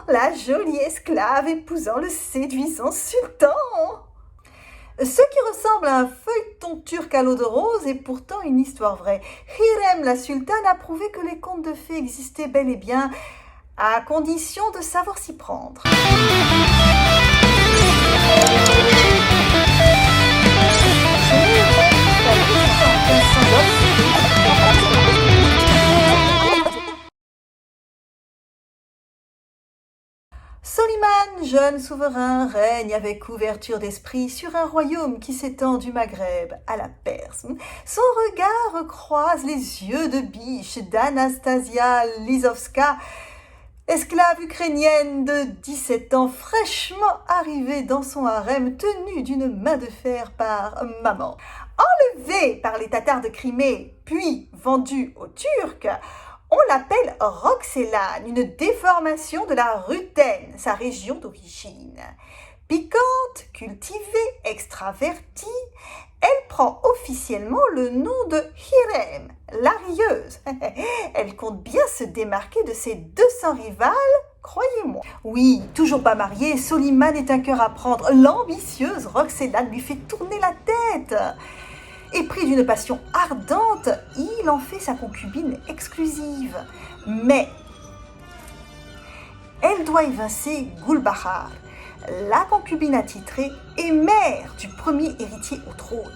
la jolie esclave épousant le séduisant sultan. Ce qui ressemble à un feuilleton turc à l'eau de rose est pourtant une histoire vraie. Hürrem la sultane a prouvé que les contes de fées existaient bel et bien, à condition de savoir s'y prendre. Soliman, jeune souverain, règne avec ouverture d'esprit sur un royaume qui s'étend du Maghreb à la Perse. Son regard croise les yeux de biche d'Anastasia Lizovska, esclave ukrainienne de 17 ans, fraîchement arrivée dans son harem, tenue d'une main de fer par maman. Enlevée par les Tatars de Crimée, puis vendue aux Turcs, on l'appelle Roxelane, une déformation de la Rutène, sa région d'origine. Piquante, cultivée, extravertie, elle prend officiellement le nom de Hürrem, la rieuse. Elle compte bien se démarquer de ses 200 rivales, croyez-moi. Oui, toujours pas mariée, Soliman est un cœur à prendre. L'ambitieuse Roxelane lui fait tourner la tête. Épris d'une passion ardente, il en fait sa concubine exclusive. Mais elle doit évincer Gulbahar, la concubine attitrée et mère du premier héritier au trône.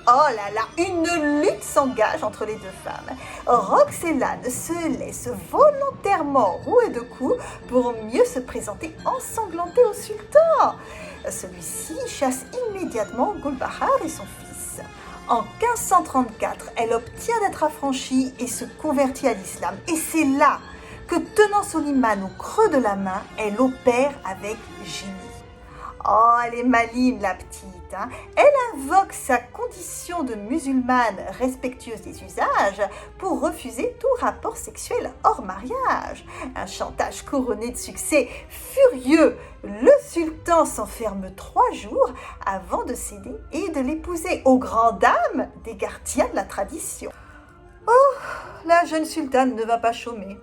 Oh là là, une lutte s'engage entre les deux femmes. Roxelane se laisse volontairement rouer de coups pour mieux se présenter ensanglantée au sultan. Celui-ci chasse immédiatement Gulbahar et son fils. En 1534, elle obtient d'être affranchie et se convertit à l'islam. Et c'est là que, tenant Soliman au creux de la main, elle opère avec génie. Oh, elle est maligne, la petite. Elle invoque sa condition de musulmane respectueuse des usages pour refuser tout rapport sexuel hors mariage. Un chantage couronné de succès. Furieux, le sultan s'enferme 3 jours avant de céder et de l'épouser, aux grandes dames des gardiens de la tradition. Oh, la jeune sultane ne va pas chômer.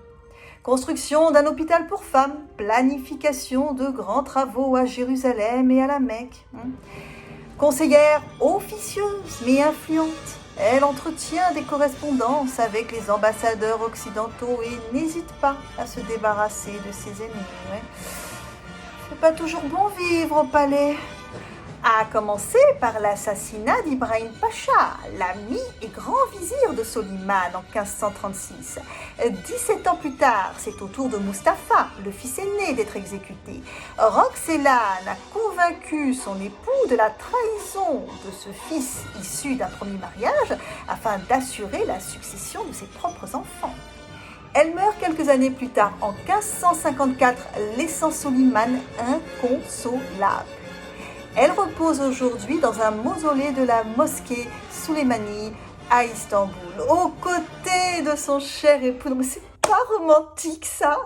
Construction d'un hôpital pour femmes, planification de grands travaux à Jérusalem et à la Mecque. Conseillère officieuse mais influente, elle entretient des correspondances avec les ambassadeurs occidentaux et n'hésite pas à se débarrasser de ses ennemis. C'est pas toujours bon vivre au palais. À commencer par l'assassinat d'Ibrahim Pacha, l'ami et grand vizir de Soliman en 1536. 17 ans plus tard, c'est au tour de Mustapha, le fils aîné, d'être exécuté. Roxelane a convaincu son époux de la trahison de ce fils issu d'un premier mariage afin d'assurer la succession de ses propres enfants. Elle meurt quelques années plus tard, en 1554, laissant Soliman inconsolable. Elle repose aujourd'hui dans un mausolée de la mosquée Süleymaniye à Istanbul, aux côtés de son cher époux. Mais c'est pas romantique ça?